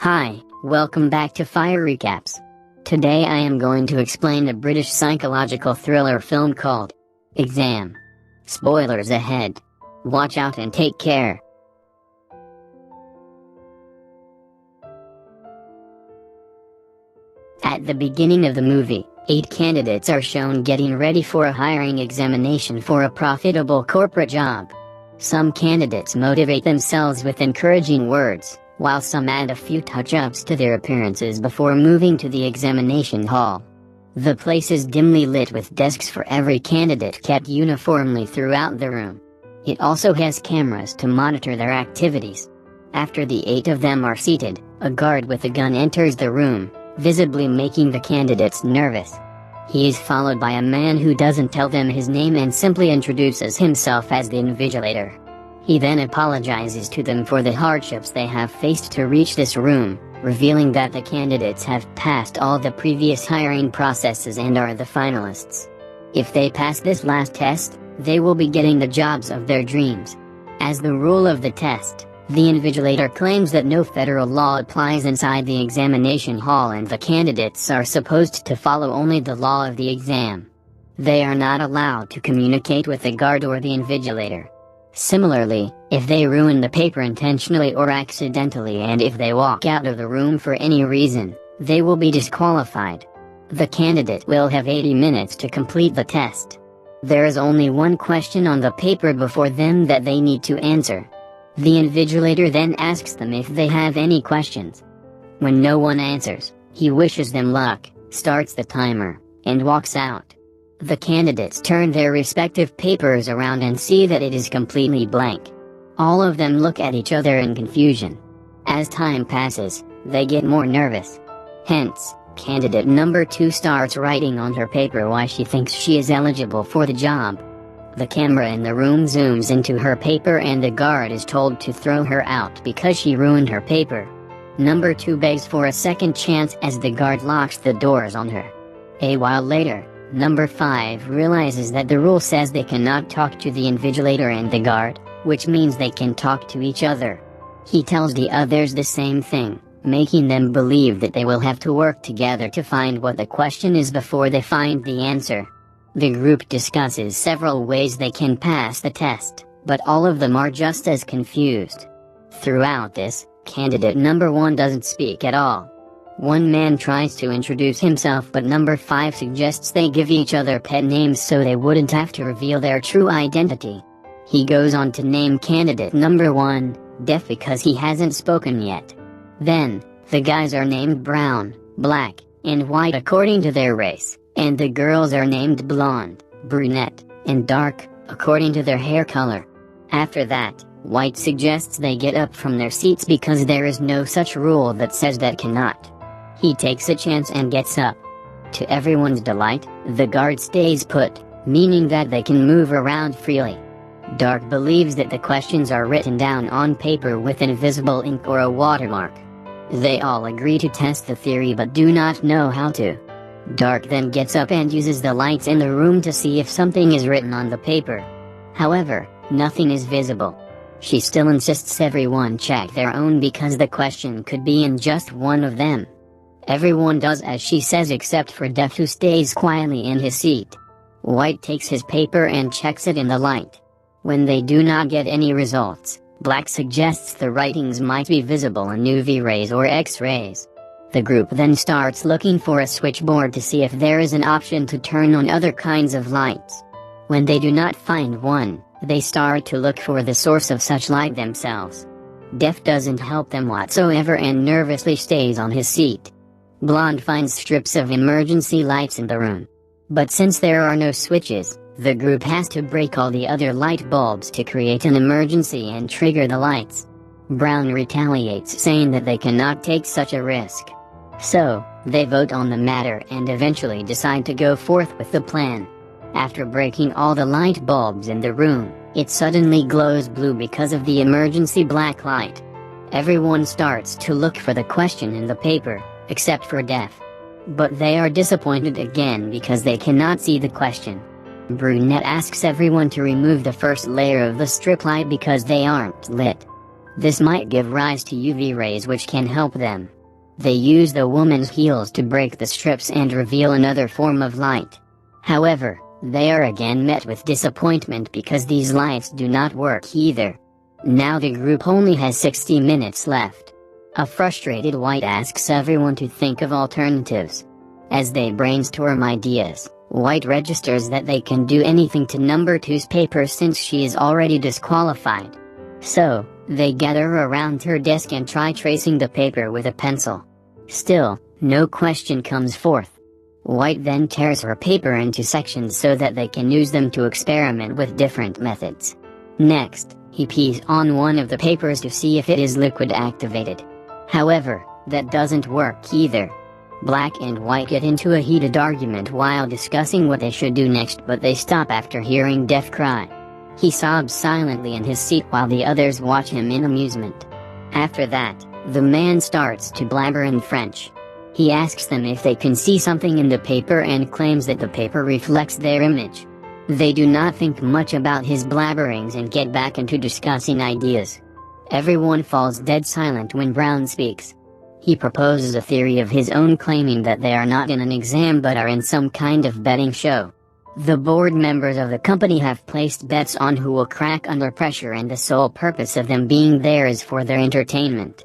Hi, welcome back to Fire Recaps. Today I am going to explain a British psychological thriller film called Exam. Spoilers ahead. Watch out and take care. At the beginning of the movie, 8 candidates are shown getting ready for a hiring examination for a profitable corporate job. Some candidates motivate themselves with encouraging words, while some add a few touch-ups to their appearances before moving to the examination hall. The place is dimly lit with desks for every candidate kept uniformly throughout the room. It also has cameras to monitor their activities. After the 8 of them are seated, a guard with a gun enters the room, visibly making the candidates nervous. He is followed by a man who doesn't tell them his name and simply introduces himself as the invigilator. He then apologizes to them for the hardships they have faced to reach this room, revealing that the candidates have passed all the previous hiring processes and are the finalists. If they pass this last test, they will be getting the jobs of their dreams. As the rule of the test, the invigilator claims that no federal law applies inside the examination hall and the candidates are supposed to follow only the law of the exam. They are not allowed to communicate with the guard or the invigilator. Similarly, if they ruin the paper intentionally or accidentally and if they walk out of the room for any reason, they will be disqualified. The candidate will have 80 minutes to complete the test. There is only one question on the paper before them that they need to answer. The invigilator then asks them if they have any questions. When no one answers, he wishes them luck, starts the timer, and walks out. The candidates turn their respective papers around and see that it is completely blank. All of them look at each other in confusion. As time passes, they get more nervous. Hence, candidate number 2 starts writing on her paper why she thinks she is eligible for the job. The camera in the room zooms into her paper and the guard is told to throw her out because she ruined her paper. Number 2 begs for a second chance as the guard locks the doors on her. A while later, Number 5 realizes that the rule says they cannot talk to the invigilator and the guard, which means they can talk to each other. He tells the others the same thing, making them believe that they will have to work together to find what the question is before they find the answer. The group discusses several ways they can pass the test, but all of them are just as confused. Throughout this, candidate number 1 doesn't speak at all. One man tries to introduce himself but number 5 suggests they give each other pet names so they wouldn't have to reveal their true identity. He goes on to name candidate number 1, deaf because he hasn't spoken yet. Then, the guys are named brown, black, and white according to their race, and the girls are named blonde, brunette, and dark, according to their hair color. After that, White suggests they get up from their seats because there is no such rule that says that cannot. He takes a chance and gets up. To everyone's delight, the guard stays put, meaning that they can move around freely. Dark believes that the questions are written down on paper with invisible ink or a watermark. They all agree to test the theory but do not know how to. Dark then gets up and uses the lights in the room to see if something is written on the paper. However, nothing is visible. She still insists everyone check their own because the question could be in just one of them. Everyone does as she says except for Deaf, who stays quietly in his seat. White takes his paper and checks it in the light. When they do not get any results, Black suggests the writings might be visible in UV rays or X-rays. The group then starts looking for a switchboard to see if there is an option to turn on other kinds of lights. When they do not find one, they start to look for the source of such light themselves. Deaf doesn't help them whatsoever and nervously stays on his seat. Blonde finds strips of emergency lights in the room. But since there are no switches, the group has to break all the other light bulbs to create an emergency and trigger the lights. Brown retaliates, saying that they cannot take such a risk. So, they vote on the matter and eventually decide to go forth with the plan. After breaking all the light bulbs in the room, it suddenly glows blue because of the emergency black light. Everyone starts to look for the question in the paper, except for Deaf. But they are disappointed again because they cannot see the question. Brunette asks everyone to remove the first layer of the strip light because they aren't lit. This might give rise to UV rays which can help them. They use the woman's heels to break the strips and reveal another form of light. However, they are again met with disappointment because these lights do not work either. Now the group only has 60 minutes left. A frustrated White asks everyone to think of alternatives. As they brainstorm ideas, White registers that they can do anything to number 2's paper since she is already disqualified. So, they gather around her desk and try tracing the paper with a pencil. Still, no question comes forth. White then tears her paper into sections so that they can use them to experiment with different methods. Next, he pees on one of the papers to see if it is liquid activated. However, that doesn't work either. Black and White get into a heated argument while discussing what they should do next, but they stop after hearing Def cry. He sobs silently in his seat while the others watch him in amusement. After that, the man starts to blabber in French. He asks them if they can see something in the paper and claims that the paper reflects their image. They do not think much about his blabberings and get back into discussing ideas. Everyone falls dead silent when Brown speaks. He proposes a theory of his own, claiming that they are not in an exam but are in some kind of betting show. The board members of the company have placed bets on who will crack under pressure, and the sole purpose of them being there is for their entertainment.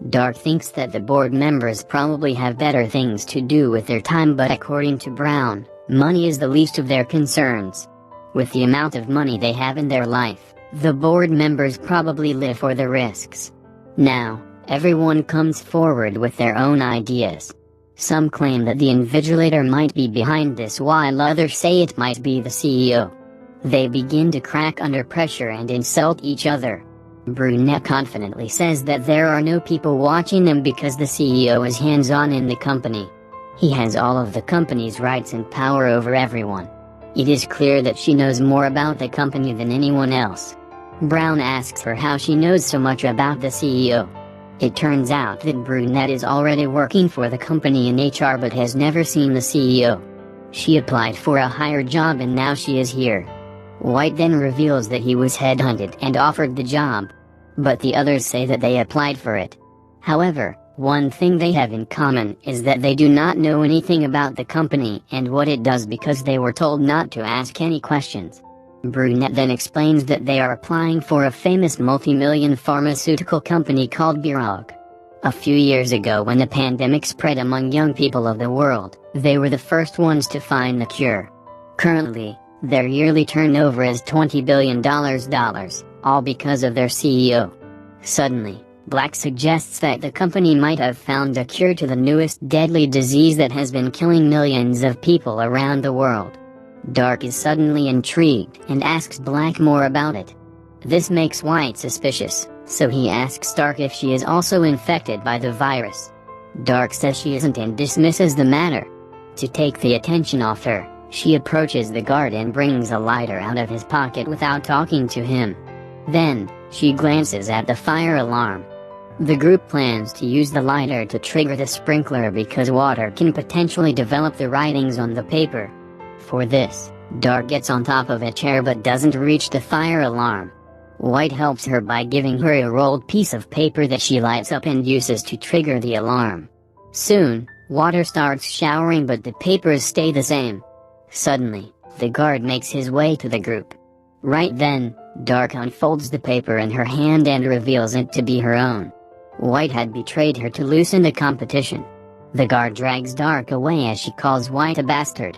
Dark thinks that the board members probably have better things to do with their time, but according to Brown, money is the least of their concerns. With the amount of money they have in their life, the board members probably live for the risks. Now, everyone comes forward with their own ideas. Some claim that the invigilator might be behind this, while others say it might be the CEO. They begin to crack under pressure and insult each other. Brunette confidently says that there are no people watching them because the CEO is hands-on in the company. He has all of the company's rights and power over everyone. It is clear that she knows more about the company than anyone else. Brown asks her how she knows so much about the CEO. It turns out that Brunette is already working for the company in HR but has never seen the CEO. She applied for a higher job and now she is here. White then reveals that he was headhunted and offered the job. But the others say that they applied for it. However, one thing they have in common is that they do not know anything about the company and what it does because they were told not to ask any questions. Brunette then explains that they are applying for a famous multi-million pharmaceutical company called Birog. A few years ago, when the pandemic spread among young people of the world, they were the first ones to find the cure. Currently, their yearly turnover is $20 billion, all because of their CEO. Suddenly, Black suggests that the company might have found a cure to the newest deadly disease that has been killing millions of people around the world. Dark is suddenly intrigued and asks Black more about it. This makes White suspicious, so he asks Dark if she is also infected by the virus. Dark says she isn't and dismisses the matter. To take the attention off her, she approaches the guard and brings a lighter out of his pocket without talking to him. Then, she glances at the fire alarm. The group plans to use the lighter to trigger the sprinkler because water can potentially develop the writings on the paper. For this, Dark gets on top of a chair but doesn't reach the fire alarm. White helps her by giving her a rolled piece of paper that she lights up and uses to trigger the alarm. Soon, water starts showering but the papers stay the same. Suddenly, the guard makes his way to the group. Right then, Dark unfolds the paper in her hand and reveals it to be her own. White had betrayed her to loosen the competition. The guard drags Dark away as she calls White a bastard.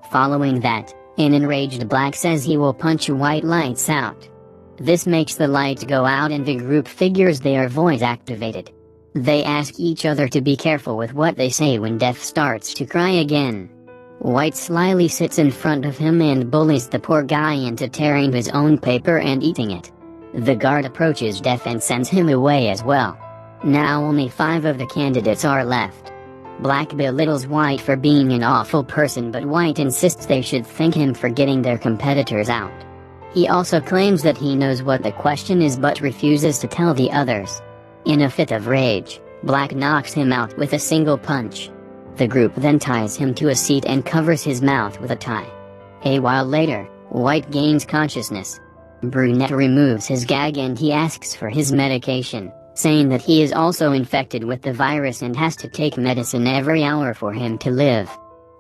Following that, an enraged Black says he will punch White lights out. This makes the lights go out and the group figures they are voice activated. They ask each other to be careful with what they say when Def starts to cry again. White slyly sits in front of him and bullies the poor guy into tearing his own paper and eating it. The guard approaches Def and sends him away as well. Now only 5 of the candidates are left. Black belittles White for being an awful person, but White insists they should thank him for getting their competitors out. He also claims that he knows what the question is but refuses to tell the others. In a fit of rage, Black knocks him out with a single punch. The group then ties him to a seat and covers his mouth with a tie. A while later, White gains consciousness. Brunette removes his gag and he asks for his medication, saying that he is also infected with the virus and has to take medicine every hour for him to live.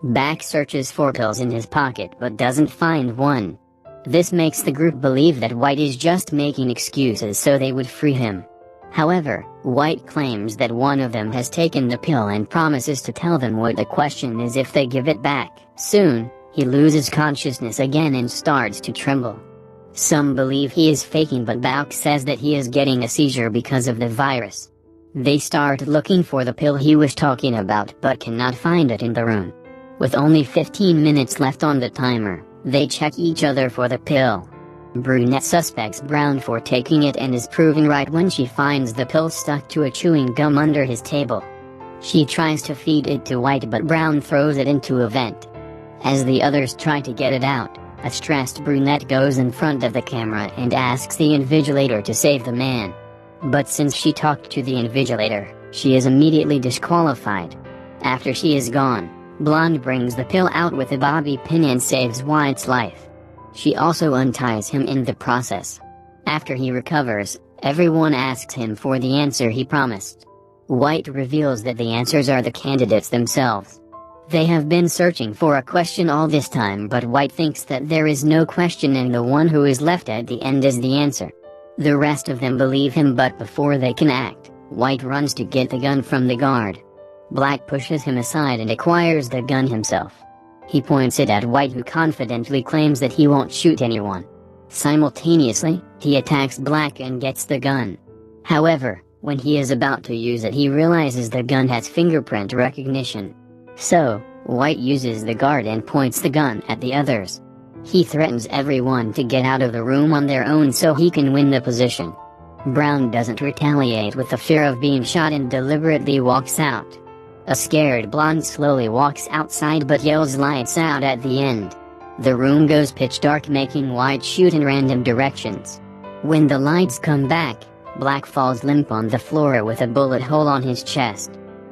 Bak searches for pills in his pocket but doesn't find one. This makes the group believe that White is just making excuses so they would free him. However, White claims that one of them has taken the pill and promises to tell them what the question is if they give it back. Soon, he loses consciousness again and starts to tremble. Some believe he is faking, but Bak says that he is getting a seizure because of the virus. They start looking for the pill he was talking about but cannot find it in the room. With only 15 minutes left on the timer, they check each other for the pill. Brunette suspects Brown for taking it and is proven right when she finds the pill stuck to a chewing gum under his table. She tries to feed it to White but Brown throws it into a vent. As the others try to get it out, a stressed Brunette goes in front of the camera and asks the Invigilator to save the man. But since she talked to the Invigilator, she is immediately disqualified. After she is gone, Blonde brings the pill out with a bobby pin and saves White's life. She also unties him in the process. After he recovers, everyone asks him for the answer he promised. White reveals that the answers are the candidates themselves. They have been searching for a question all this time, but White thinks that there is no question and the one who is left at the end is the answer. The rest of them believe him, but before they can act, White runs to get the gun from the guard. Black pushes him aside and acquires the gun himself. He points it at White, who confidently claims that he won't shoot anyone. Simultaneously, he attacks Black and gets the gun. However, when he is about to use it, he realizes the gun has fingerprint recognition. So, White uses the guard and points the gun at the others. He threatens everyone to get out of the room on their own so he can win the position. Brown doesn't retaliate with the fear of being shot and deliberately walks out. A scared Blonde slowly walks outside but yells "lights out" at the end. The room goes pitch dark, making White shoot in random directions. When the lights come back, Black falls limp on the floor with a bullet hole on his chest.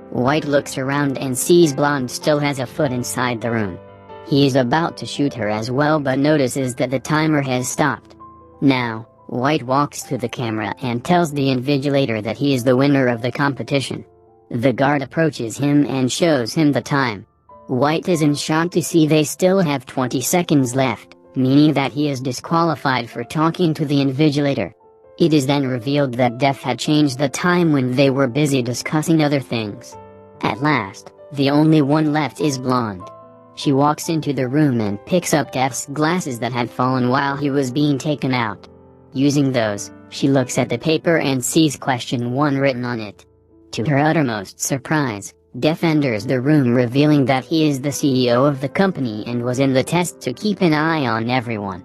White looks around and sees Blonde still has a foot inside the room. He is about to shoot her as well but notices that the timer has stopped. Now, White walks to the camera and tells the Invigilator that he is the winner of the competition. The guard approaches him and shows him the time. White is in shock to see they still have 20 seconds left, meaning that he is disqualified for talking to the Invigilator. It is then revealed that Def had changed the time when they were busy discussing other things. At last, the only one left is Blonde. She walks into the room and picks up Def's glasses that had fallen while he was being taken out. Using those, she looks at the paper and sees question 1 written on it. To her uttermost surprise, Def enters the room revealing that he is the CEO of the company and was in the test to keep an eye on everyone.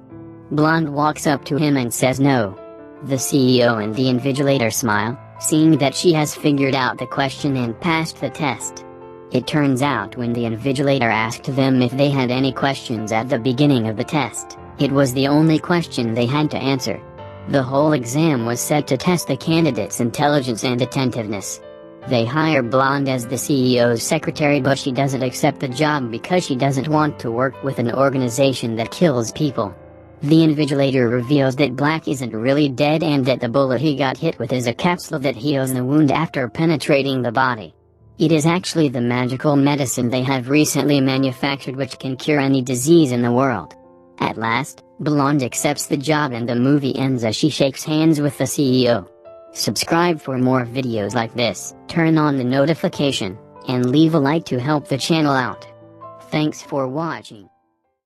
Blonde walks up to him and says no. The CEO and the Invigilator smile, seeing that she has figured out the question and passed the test. It turns out when the Invigilator asked them if they had any questions at the beginning of the test, it was the only question they had to answer. The whole exam was set to test the candidates' intelligence and attentiveness. They hire Blonde as the CEO's secretary, but she doesn't accept the job because she doesn't want to work with an organization that kills people. The Invigilator reveals that Black isn't really dead and that the bullet he got hit with is a capsule that heals the wound after penetrating the body. It is actually the magical medicine they have recently manufactured which can cure any disease in the world. At last, Blonde accepts the job and the movie ends as she shakes hands with the CEO. Subscribe for more videos like this, turn on the notification, and leave a like to help the channel out. Thanks for watching.